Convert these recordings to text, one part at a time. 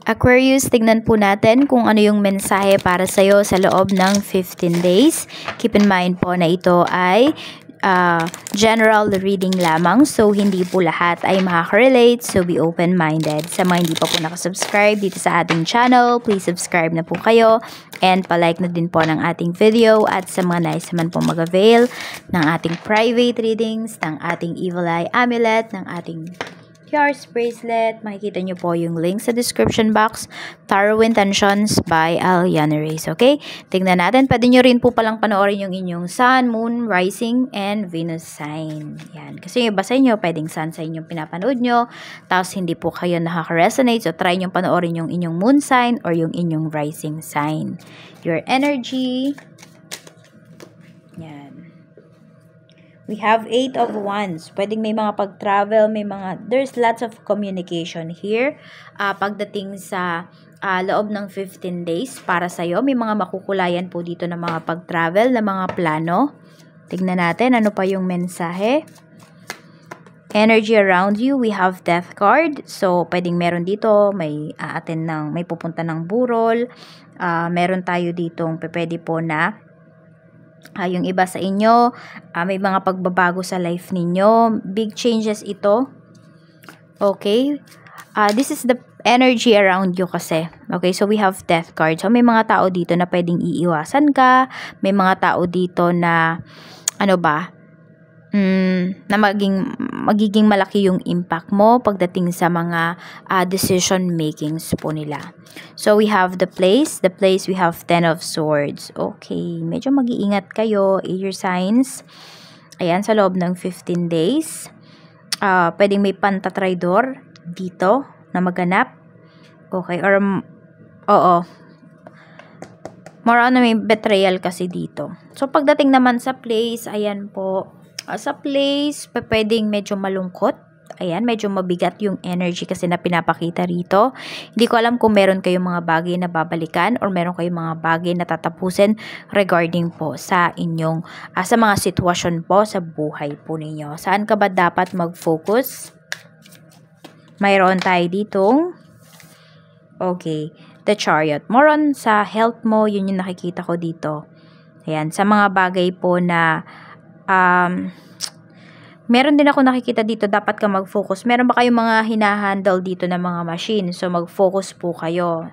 Aquarius, tignan po natin kung ano yung mensahe para sa'yo sa loob ng 15 days. Keep in mind po na ito ay general reading lamang. So, hindi po lahat ay makaka-relate. So, be open-minded. Sa mga hindi pa po nakasubscribe dito sa ating channel, please subscribe na po kayo. And palike na din po ng ating video. At sa mga nais naman po mag-avail ng ating private readings, ng ating Evil Eye Amulet, ng ating Yards Bracelet, makikita nyo po yung link sa description box. Tarot Intentions by Aliana Reyes. Okay? Tingnan natin. Pwede nyo rin po palang panoorin yung inyong Sun, Moon, Rising, and Venus sign. Yan. Kasi yung iba sa inyo, pwedeng Sun sign yung pinapanood nyo. Tapos hindi po kayo nakaka-resonate. So, try nyo panoorin yung inyong Moon sign or yung inyong Rising sign. Your energy. Yan. We have 8 of Wands. Pwedeng may mga pag-travel, there's lots of communication here. Pagdating sa loob ng 15 days para sa'yo, may mga makukulayan po dito ng mga pag-travel, na mga plano. Tignan natin, ano pa yung mensahe. Energy around you, we have Death card. So, pwedeng meron dito, may pupunta ng burol. Meron tayo ditong pwede po na yung iba sa inyo, may mga pagbabago sa life ninyo. Big changes ito. Okay? This is the energy around you kasi. Okay? So, we have Death card. So, may mga tao dito na pwedeng iiwasan ka. May mga tao dito na, na magiging malaki yung impact mo pagdating sa mga decision makings po nila. So, we have the place. The place, we have 10 of Swords. Okay, medyo mag-iingat kayo, air signs. Ayan, sa loob ng 15 days. Pwedeng may pantatraidor dito na maganap. Okay, or, more on may betrayal kasi dito. So, pagdating naman sa place, ayan po, sa place, pwedeng medyo malungkot. Ayan, medyo mabigat yung energy kasi na pinapakita rito. Hindi ko alam kung meron kayong mga bagay na babalikan or meron kayong mga bagay na tatapusin regarding po sa inyong, sa mga sitwasyon po sa buhay po ninyo. Saan ka ba dapat mag-focus? Mayroon tayo ditong, okay, the Chariot. More on sa health mo, yun yung nakikita ko dito. Ayan, sa mga bagay po na, meron din ako nakikita dito, dapat ka mag-focus. Meron ba kayong mga hinahandle dito na mga machine? So, mag-focus po kayo.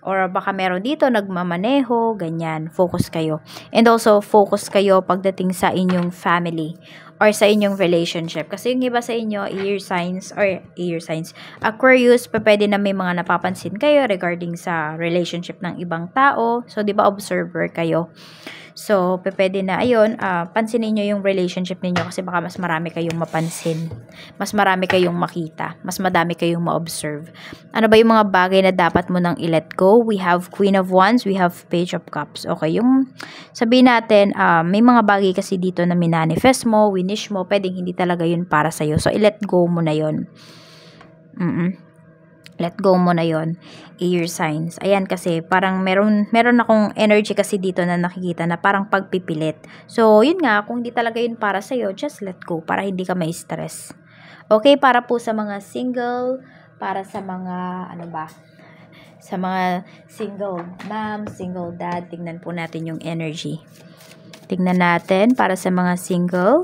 Or baka meron dito, nagmamaneho, ganyan. Focus kayo. And also, focus kayo pagdating sa inyong family or sa inyong relationship. Kasi yung iba sa inyo, air signs, Aquarius, pwede na may mga napapansin kayo regarding sa relationship ng ibang tao. So, di ba, observer kayo? So, pwede na, ayun, pansinin nyo yung relationship ninyo kasi baka mas marami kayong mapansin. Mas marami kayong makita. Mas madami kayong ma-observe. Ano ba yung mga bagay na dapat mo nang i-let go? We have Queen of Wands, we have Page of Cups. Okay, yung sabihin natin, may mga bagay kasi dito na minanifest mo, winish mo, pwedeng hindi talaga yun para sa'yo. So, i-let go mo na yun. Let go mo na yon. Air signs. Ayan kasi parang meron akong energy kasi dito na nakikita na parang pagpipilit. So, yun nga, kung hindi talaga yun para sa'yo, just let go para hindi ka ma-stress. Okay, para po sa mga single, para sa mga, sa mga single mom, single dad, tingnan po natin yung energy. Tingnan natin para sa mga single.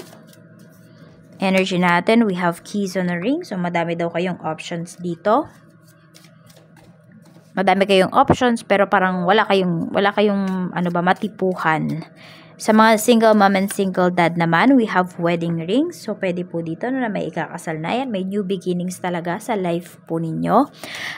Energy natin, we have keys on a ring. So, madami daw kayong options dito. Madami kayong options pero parang wala kayong matipuhan. Sa mga single mom and single dad naman, we have wedding rings. So, pwede po dito na may ikakasal na yan. May new beginnings talaga sa life po ninyo.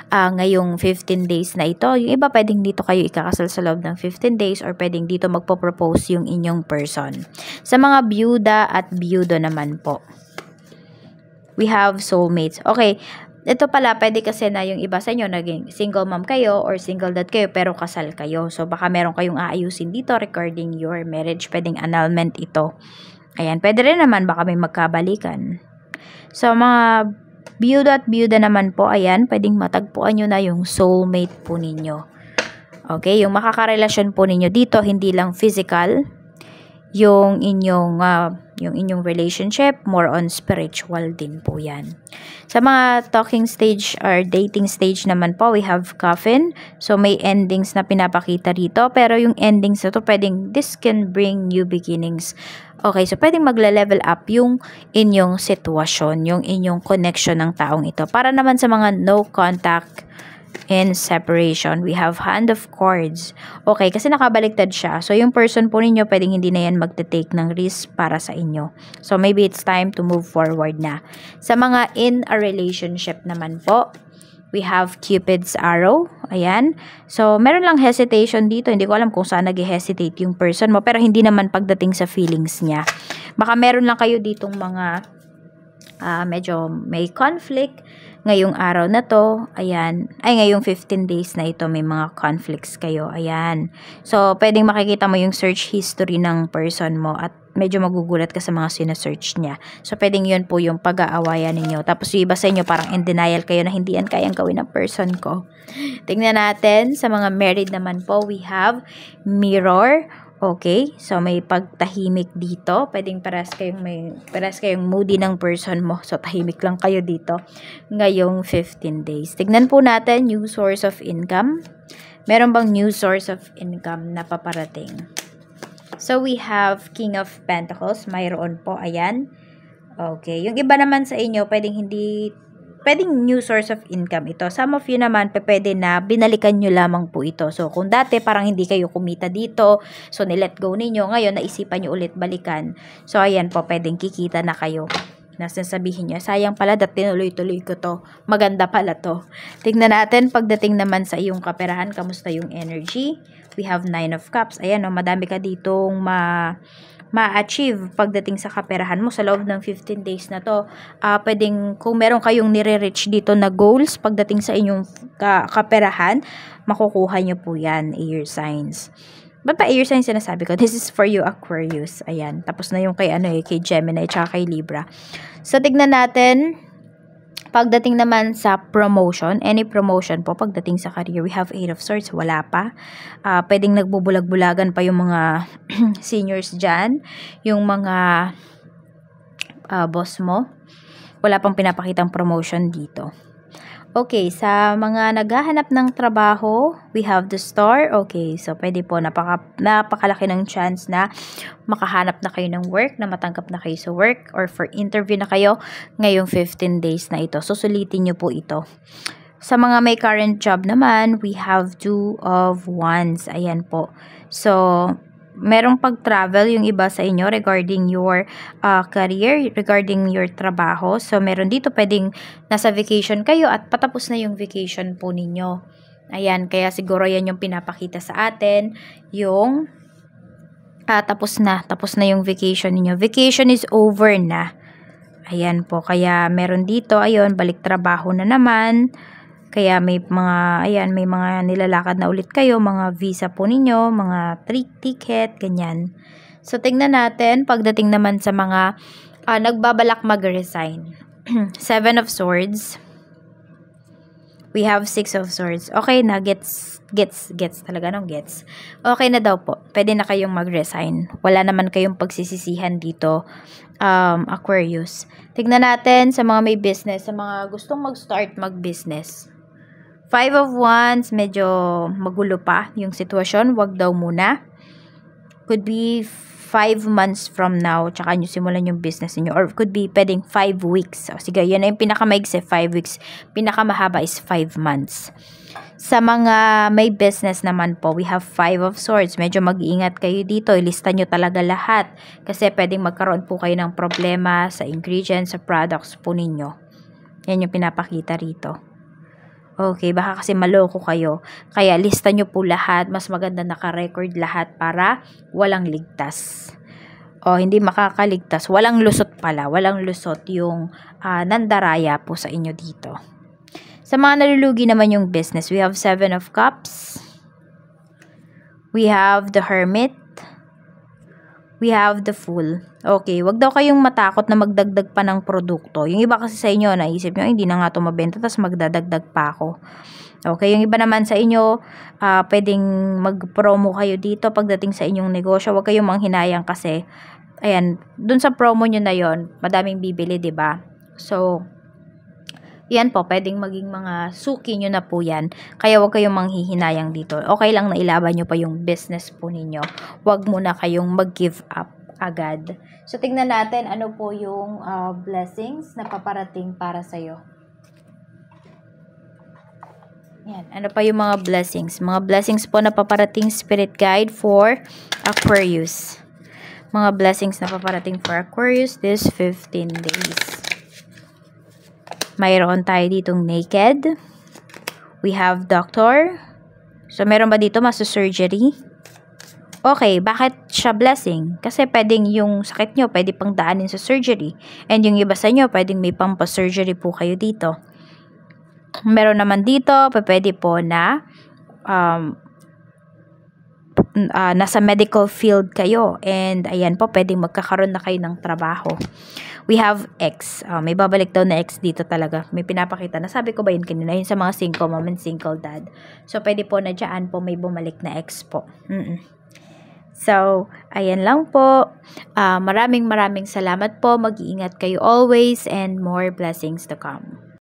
Ngayong 15 days na ito. Yung iba, pwedeng dito kayo ikakasal sa loob ng 15 days or pwedeng dito magpo-propose yung inyong person. Sa mga byuda at byudo naman po, we have soulmates. Okay, ito pala, pwede kasi na yung iba sa inyo, naging single mom kayo or single dad kayo, pero kasal kayo. So, baka meron kayong aayusin dito regarding your marriage. Pwedeng annulment ito. Ayan, pwede rin naman, baka may magkabalikan. So, mga byuda at byuda naman po, ayan, pwedeng matagpuan nyo na yung soulmate po ninyo. Okay, yung makakarelasyon po ninyo dito, hindi lang physical. yung inyong relationship, more on spiritual din po yan. Sa mga talking stage or dating stage naman po, we have coffin. So, may endings na pinapakita rito. Pero yung endings na to, this can bring new beginnings. Okay, so pwedeng magle-level up yung inyong sitwasyon, yung inyong connection ng taong ito. Para naman sa mga no contact in separation, we have Hand of Cords. Okay, kasi nakabaliktad siya. So, yung person po ninyo, pwedeng hindi na yan magte-take ng risk para sa inyo. So, maybe it's time to move forward na. Sa mga in a relationship naman po, we have Cupid's Arrow. Ayan. So, meron lang hesitation dito. Hindi ko alam kung saan nag-hesitate yung person mo. Pero hindi naman pagdating sa feelings niya. Baka meron lang kayo ditong mga medyo may conflict ngayong araw na to. Ayan. Ay, ngayong 15 days na ito, may mga conflicts kayo. Ayan. So, pwedeng makikita mo yung search history ng person mo at medyo magugulat ka sa mga sinesearch niya. So, pwedeng yun po yung pag-aawayan ninyo. Tapos, yung iba sa inyo parang in denial kayo na hindi yan kayang gawin ng person ko. Tingnan natin, sa mga married naman po, we have Mirror. Okay, so may pagtahimik dito. Pwedeng pares kayong moody ng person mo. So, tahimik lang kayo dito ngayong 15 days. Tignan po natin, new source of income. Meron bang new source of income na paparating? So, we have King of Pentacles. Mayroon po, ayan. Okay, yung iba naman sa inyo, pwedeng new source of income ito. Some of you naman, pwede na binalikan nyo lamang po ito. So, kung dati parang hindi kayo kumita dito, so nilet go ninyo, ngayon naisipan nyo ulit balikan. So, ayan po, pwedeng kikita na kayo. Nasasabihin nyo, sayang pala, tinuloy-tuloy ko to. Maganda pala to. Tignan natin, pagdating naman sa iyong kaperahan, kamusta yung energy? We have 9 of Cups. Ayan, madami ka ditong ma-achieve pagdating sa kaperahan mo sa loob ng 15 days na to. Pwedeng kung meron kayong nire-reach dito na goals pagdating sa inyong kaperahan, makukuha nyo po yan, air signs. Ba't pa air signs sinasabi ko? This is for you, Aquarius. Ayan. Tapos na yung kay Gemini tsaka kay Libra. So, tignan natin. Pagdating naman sa promotion, any promotion po, pagdating sa career, we have 8 of Swords, wala pa. Pwedeng nagbubulag-bulagan pa yung mga seniors dyan, yung mga boss mo. Wala pang pinapakitang promotion dito. Okay, sa mga naghahanap ng trabaho, we have the Star. Okay, so pwede po napakalaki ng chance na makahanap na kayo ng work, na matanggap na kayo sa work, or for interview na kayo ngayong 15 days na ito. So, sulitin nyo po ito. Sa mga may current job naman, we have 2 of Wands. Ayan po. So, merong pag-travel yung iba sa inyo regarding your career, regarding your trabaho. So, meron dito pwedeng nasa vacation kayo at patapos na yung vacation po ninyo. Ayan, kaya siguro yan yung pinapakita sa atin, yung tapos na yung vacation ninyo. Vacation is over na. Ayan po, kaya meron dito, ayun, balik trabaho na naman. Kaya may mga nilalakad na ulit kayo, mga visa po ninyo, mga ticket, ganyan. So, tingnan natin, pagdating naman sa mga nagbabalak mag-resign. 7 of Swords. We have 6 of Swords. Okay na, gets talaga, no? Gets. Okay na daw po. Pwede na kayong mag-resign. Wala naman kayong pagsisisihan dito, Aquarius. Tignan natin sa mga may business, sa mga gustong mag-start mag-business. 5 of Wands, medyo magulo pa yung sitwasyon. Wag daw muna. Could be 5 months from now, tsaka nyo simulan yung business niyo. Or could be pwedeng 5 weeks. So, sige, yan na yung pinakamaigsi, 5 weeks. Pinakamahaba is 5 months. Sa mga may business naman po, we have 5 of Swords. Medyo mag-iingat kayo dito. Ilista nyo talaga lahat. Kasi pwedeng magkaroon po kayo ng problema sa ingredients, sa products po ninyo. Yan yung pinapakita rito. Okay, baka kasi maloko kayo. Kaya lista nyo po lahat. Mas maganda naka-record lahat para walang ligtas. O hindi makakaligtas. Walang lusot pala. Walang lusot yung nandaraya po sa inyo dito. Sa mga nalulugi naman yung business, we have 7 of Cups. We have the Hermit. We have the Fool. Okay, wag daw kayong matakot na magdagdag pa ng produkto. Yung iba kasi sa inyo, naisip nyo, hindi na nga ito mabenta, tapos magdadagdag pa ako. Okay, yung iba naman sa inyo, pwedeng mag-promo kayo dito pagdating sa inyong negosyo. Huwag kayong manghinayang kasi, ayan, dun sa promo nyo na yon madaming bibili, 'di ba? So, yan po, pwedeng maging mga suki nyo na po yan. Kaya huwag kayong manghihinayang dito. Okay lang na ilaban nyo pa yung business po ninyo. Huwag muna kayong mag-give up agad. So, tingnan natin ano po yung blessings na paparating para sa'yo. Yan, ano pa yung mga blessings? Mga blessings po na paparating spirit guide for Aquarius. Mga blessings na paparating for Aquarius this 15 days. Mayroon tayo ditong naked. We have doctor. So, meron ba dito masu-surgery? Okay, bakit siya blessing? Kasi pwedeng yung sakit nyo, pwede pang daanin sa surgery. And yung iba sa inyo, pwedeng may pampa-surgery po kayo dito. Meron naman dito, pwede po na nasa medical field kayo. And ayan po, pwedeng magkakaroon na kayo ng trabaho. We have X. May babalik daw na X dito talaga. May pinapakita na. Sabi ko ba yun kanina? Yun sa mga single mom and single dad. So, pwede po na dyan po may bumalik na X po. So, ayan lang po. Maraming salamat po. Mag-iingat kayo always and more blessings to come.